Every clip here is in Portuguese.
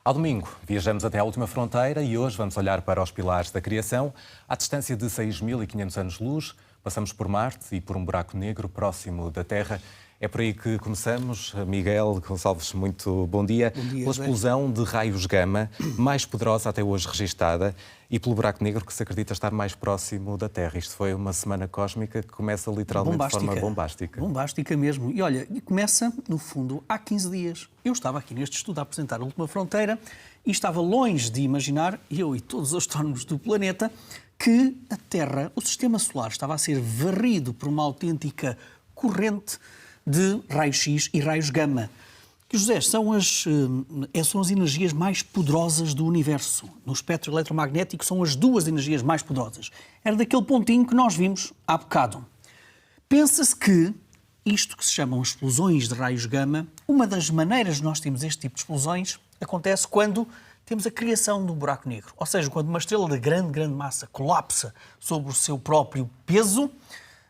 Ao domingo, viajamos até à última fronteira e hoje vamos olhar para os pilares da criação. À distância de 6.500 anos-luz, passamos por Marte e por um buraco negro próximo da Terra. É por aí que começamos. Miguel Gonçalves, muito bom dia. Bom dia, pela explosão de raios gama, mais poderosa até hoje registada, e pelo buraco negro que se acredita estar mais próximo da Terra. Isto foi uma semana cósmica que começa literalmente de forma bombástica. Bombástica mesmo. E olha, começa, no fundo, há 15 dias. Eu estava aqui neste estudo a apresentar a última fronteira e estava longe de imaginar, eu e todos os astrónomos do planeta, que a Terra, o sistema solar, estava a ser varrido por uma autêntica corrente de raios-x e raios gama. Que, José, são as energias mais poderosas do universo. No espectro eletromagnético são as duas energias mais poderosas. Era daquele pontinho que nós vimos há bocado. Pensa-se que isto que se chamam explosões de raios gama, uma das maneiras de nós termos este tipo de explosões acontece quando temos a criação de um buraco negro. Ou seja, quando uma estrela de grande massa colapsa sobre o seu próprio peso,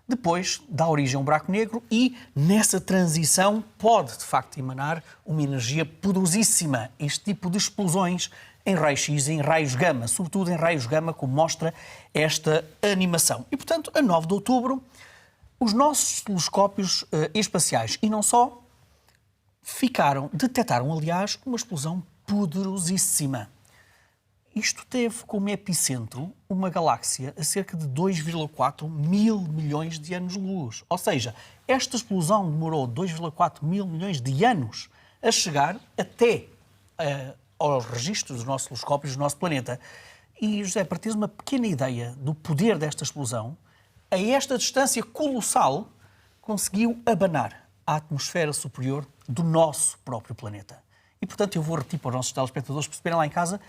depois dá origem a um buraco negro e, nessa transição, pode, de facto, emanar uma energia poderosíssima. Este tipo de explosões em raios-x e em raios gama, sobretudo em raios gama, como mostra esta animação. E, portanto, a 9 de outubro, os nossos telescópios espaciais, e não só, detectaram, aliás, uma explosão poderosíssima. Isto teve como epicentro uma galáxia a cerca de 2,4 mil milhões de anos-luz. Ou seja, esta explosão demorou 2,4 mil milhões de anos a chegar até aos registros dos nossos telescópios do nosso planeta. E, José, para teres uma pequena ideia do poder desta explosão, a esta distância colossal conseguiu abanar a atmosfera superior do nosso próprio planeta. E, portanto, eu vou repetir para os nossos telespectadores perceberem lá em casa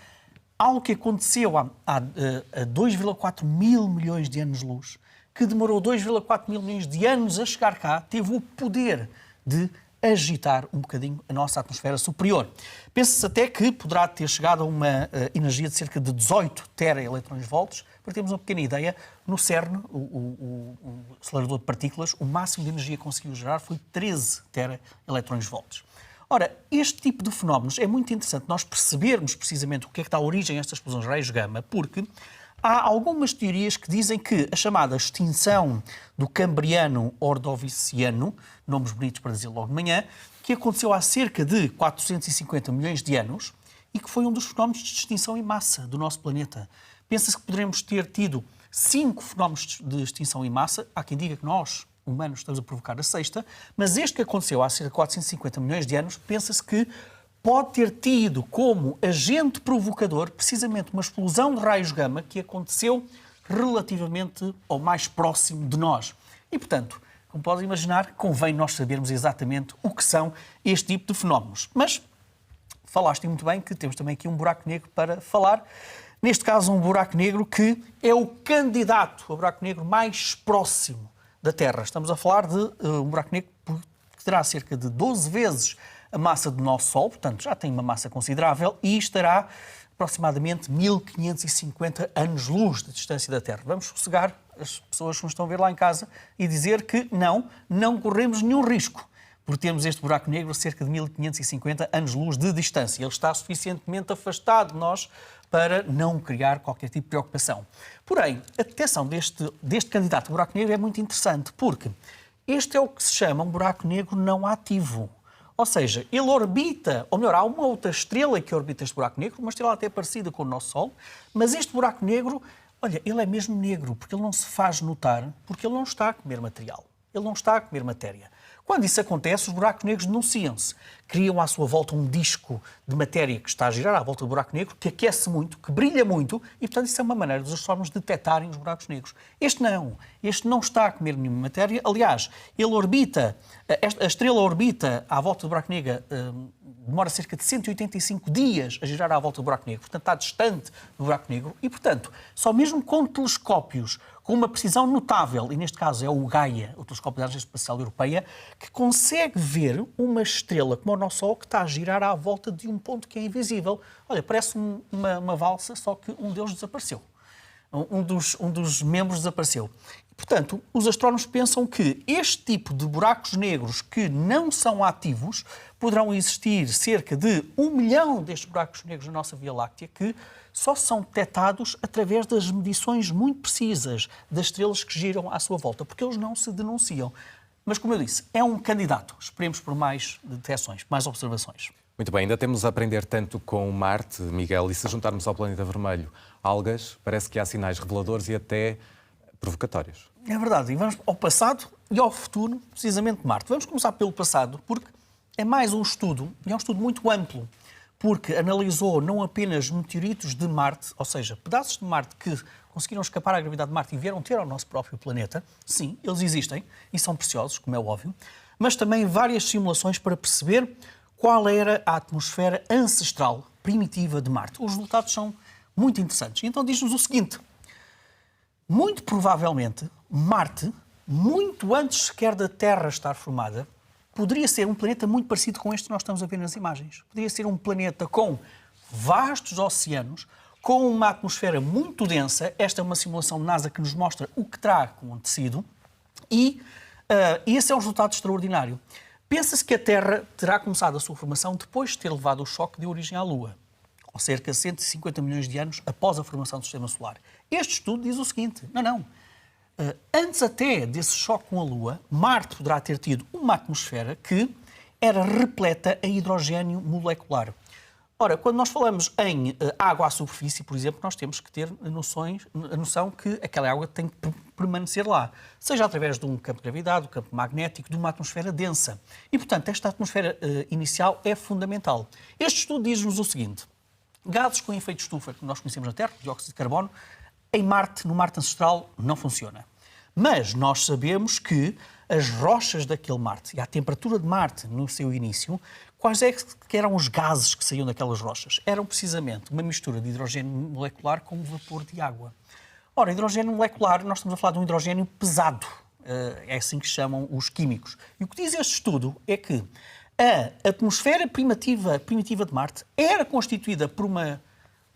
algo que aconteceu há 2,4 mil milhões de anos-luz, que demorou 2,4 mil milhões de anos a chegar cá, teve o poder de agitar um bocadinho a nossa atmosfera superior. Pensa-se até que poderá ter chegado a uma energia de cerca de 18 teraeletróns-volts. Para termos uma pequena ideia, no CERN, o acelerador de partículas, o máximo de energia que conseguiu gerar foi 13 teraeletróns-volts. Ora, este tipo de fenómenos é muito interessante nós percebermos precisamente o que é que dá origem a estas explosões de raios gama, porque há algumas teorias que dizem que a chamada extinção do Cambriano Ordoviciano, nomes bonitos para dizer logo de manhã, que aconteceu há cerca de 450 milhões de anos e que foi um dos fenómenos de extinção em massa do nosso planeta. Pensa-se que poderemos ter tido 5 fenómenos de extinção em massa. Há quem diga que nós, humanos, estamos a provocar a sexta, mas este que aconteceu há cerca de 450 milhões de anos, pensa-se que pode ter tido como agente provocador precisamente uma explosão de raios gama que aconteceu relativamente ao mais próximo de nós. E, portanto, como podem imaginar, convém nós sabermos exatamente o que são este tipo de fenómenos. Mas falaste muito bem que temos também aqui um buraco negro para falar. Neste caso, um buraco negro que é o candidato ao buraco negro mais próximo da Terra. Estamos a falar de um buraco negro que terá cerca de 12 vezes a massa do nosso Sol, portanto já tem uma massa considerável, e estará aproximadamente 1550 anos-luz de distância da Terra. Vamos sossegar as pessoas que nos estão a ver lá em casa e dizer que não corremos nenhum risco por termos este buraco negro a cerca de 1550 anos-luz de distância. Ele está suficientemente afastado de nós para não criar qualquer tipo de preocupação. Porém, a detecção deste candidato a buraco negro é muito interessante, porque este é o que se chama um buraco negro não ativo. Ou seja, ele orbita, ou melhor, há uma outra estrela que orbita este buraco negro, uma estrela até parecida com o nosso Sol, mas este buraco negro, olha, ele é mesmo negro, porque ele não se faz notar, porque ele não está a comer material, ele não está a comer matéria. Quando isso acontece, os buracos negros denunciam-se. Criam à sua volta um disco de matéria que está a girar à volta do buraco negro, que aquece muito, que brilha muito, e, portanto, isso é uma maneira dos astrónomos detectarem os buracos negros. Este não está a comer nenhuma matéria. Aliás, a estrela orbita à volta do buraco negro, demora cerca de 185 dias a girar à volta do buraco negro, portanto, está distante do buraco negro, e, portanto, só mesmo com telescópios com uma precisão notável, e neste caso é o Gaia, o telescópio da Agência Espacial Europeia, que consegue ver uma estrela como o nosso Sol que está a girar à volta de um ponto que é invisível. Olha, parece uma valsa, só que um deles desapareceu. Um dos membros desapareceu. Portanto, os astrónomos pensam que este tipo de buracos negros que não são ativos poderão existir cerca de 1 milhão destes buracos negros na nossa Via Láctea que só são detectados através das medições muito precisas das estrelas que giram à sua volta, porque eles não se denunciam. Mas, como eu disse, é um candidato. Esperemos por mais detecções, mais observações. Muito bem, ainda temos a aprender tanto com Marte, Miguel, e se juntarmos ao planeta vermelho algas, parece que há sinais reveladores e até provocatórios. É verdade, e vamos ao passado e ao futuro, precisamente de Marte. Vamos começar pelo passado, porque é mais um estudo, e é um estudo muito amplo, porque analisou não apenas meteoritos de Marte, ou seja, pedaços de Marte que conseguiram escapar à gravidade de Marte e vieram ter ao nosso próprio planeta. Sim, eles existem e são preciosos, como é óbvio, mas também várias simulações para perceber qual era a atmosfera ancestral, primitiva de Marte. Os resultados são muito interessantes. Então diz-nos o seguinte: muito provavelmente, Marte, muito antes sequer da Terra estar formada, poderia ser um planeta muito parecido com este que nós estamos a ver nas imagens. Poderia ser um planeta com vastos oceanos, com uma atmosfera muito densa. Esta é uma simulação de NASA que nos mostra o que terá acontecido e esse é um resultado extraordinário. Pensa-se que a Terra terá começado a sua formação depois de ter levado o choque que deu origem à Lua, ou cerca de 150 milhões de anos após a formação do Sistema Solar. Este estudo diz o seguinte: não. Antes até desse choque com a Lua, Marte poderá ter tido uma atmosfera que era repleta a hidrogênio molecular. Ora, quando nós falamos em água à superfície, por exemplo, nós temos que ter a noção que aquela água tem que permanecer lá, seja através de um campo de gravidade, um campo magnético, de uma atmosfera densa. E, portanto, esta atmosfera inicial é fundamental. Este estudo diz-nos o seguinte: gases com efeito de estufa, que nós conhecemos na Terra, dióxido de carbono, em Marte, no Marte ancestral, não funciona. Mas nós sabemos que as rochas daquele Marte e a temperatura de Marte no seu início, quais é que eram os gases que saíam daquelas rochas? Eram precisamente uma mistura de hidrogênio molecular com vapor de água. Ora, hidrogênio molecular, nós estamos a falar de um hidrogênio pesado. É assim que chamam os químicos. E o que diz este estudo é que a atmosfera primitiva de Marte era constituída por uma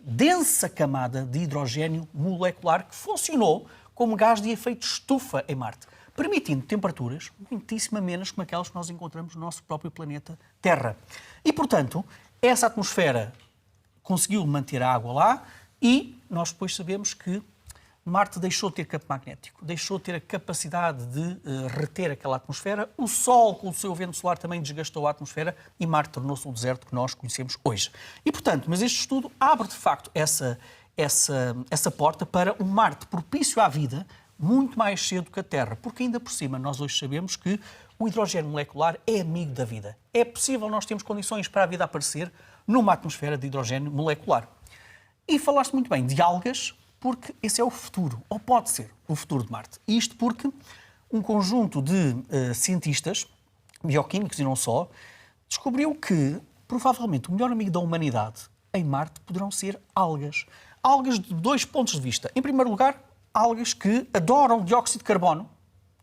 densa camada de hidrogênio molecular que funcionou como gás de efeito de estufa em Marte, permitindo temperaturas muitíssimo amenas como aquelas que nós encontramos no nosso próprio planeta Terra. E, portanto, essa atmosfera conseguiu manter a água lá e nós depois sabemos que Marte deixou de ter campo magnético, deixou de ter a capacidade de reter aquela atmosfera. O Sol, com o seu vento solar, também desgastou a atmosfera e Marte tornou-se um deserto que nós conhecemos hoje. E, portanto, mas este estudo abre, de facto, essa porta para um Marte propício à vida muito mais cedo que a Terra, porque ainda por cima nós hoje sabemos que o hidrogênio molecular é amigo da vida. É possível nós termos condições para a vida aparecer numa atmosfera de hidrogênio molecular. E falaste muito bem de algas, porque esse é o futuro, ou pode ser o futuro de Marte. Isto porque um conjunto de cientistas, bioquímicos e não só, descobriu que provavelmente o melhor amigo da humanidade em Marte poderão ser algas. Algas de 2 pontos de vista. Em primeiro lugar, algas que adoram dióxido de carbono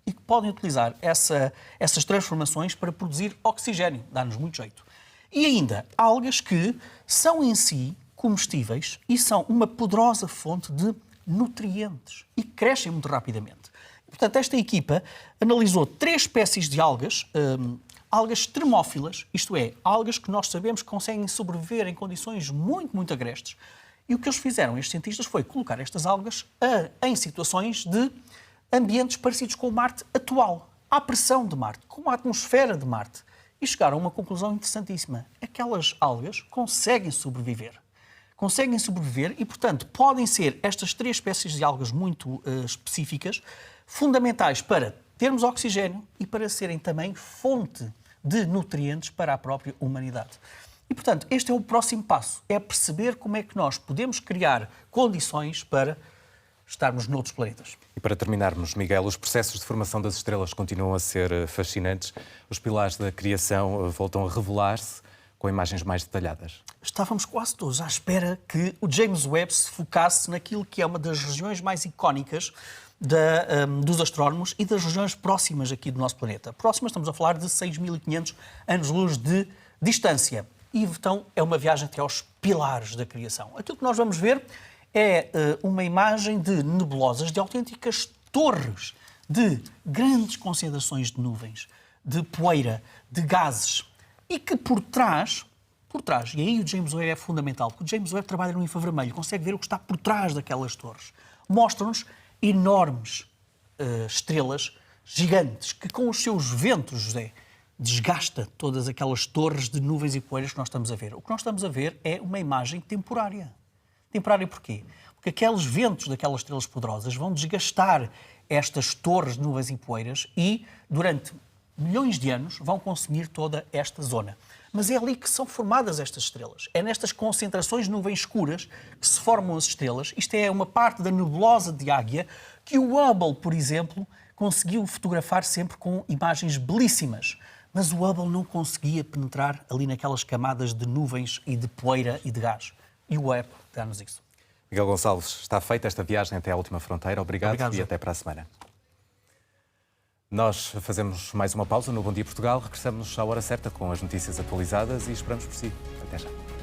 e que podem utilizar essas transformações para produzir oxigênio. Dá-nos muito jeito. E ainda, algas que são em si comestíveis e são uma poderosa fonte de nutrientes e crescem muito rapidamente. Portanto, esta equipa analisou 3 espécies de algas, algas termófilas, isto é, algas que nós sabemos que conseguem sobreviver em condições muito, muito agrestes. E o que eles fizeram, estes cientistas, foi colocar estas algas em situações de ambientes parecidos com o Marte atual, à pressão de Marte, com a atmosfera de Marte. E chegaram a uma conclusão interessantíssima. Aquelas algas conseguem sobreviver. Conseguem sobreviver e, portanto, podem ser estas 3 espécies de algas muito específicas, fundamentais para termos oxigênio e para serem também fonte de nutrientes para a própria humanidade. E, portanto, este é o próximo passo, é perceber como é que nós podemos criar condições para estarmos noutros planetas. E para terminarmos, Miguel, os processos de formação das estrelas continuam a ser fascinantes. Os pilares da criação voltam a revelar-se com imagens mais detalhadas. Estávamos quase todos à espera que o James Webb se focasse naquilo que é uma das regiões mais icónicas dos astrónomos e das regiões próximas aqui do nosso planeta. Próximas, estamos a falar de 6.500 anos-luz de distância. E então é uma viagem até aos pilares da criação. Aquilo que nós vamos ver É uma imagem de nebulosas, de autênticas torres, de grandes concentrações de nuvens, de poeira, de gases, e que por trás, e aí o James Webb é fundamental, porque o James Webb trabalha no infravermelho, consegue ver o que está por trás daquelas torres. Mostra-nos enormes estrelas gigantes, que com os seus ventos, José, desgasta todas aquelas torres de nuvens e poeiras que nós estamos a ver. O que nós estamos a ver é uma imagem temporária. Temporária porquê? Porque aqueles ventos daquelas estrelas poderosas vão desgastar estas torres de nuvens e poeiras e, durante milhões de anos, vão consumir toda esta zona. Mas é ali que são formadas estas estrelas. É nestas concentrações de nuvens escuras que se formam as estrelas. Isto é uma parte da nebulosa de Águia que o Hubble, por exemplo, conseguiu fotografar sempre com imagens belíssimas. Mas o Hubble não conseguia penetrar ali naquelas camadas de nuvens e de poeira e de gás. E o Webb dá-nos isso. Miguel Gonçalves, está feita esta viagem até à última fronteira. Obrigado e até para a semana. Nós fazemos mais uma pausa no Bom Dia Portugal. Regressamos à hora certa com as notícias atualizadas e esperamos por si. Até já.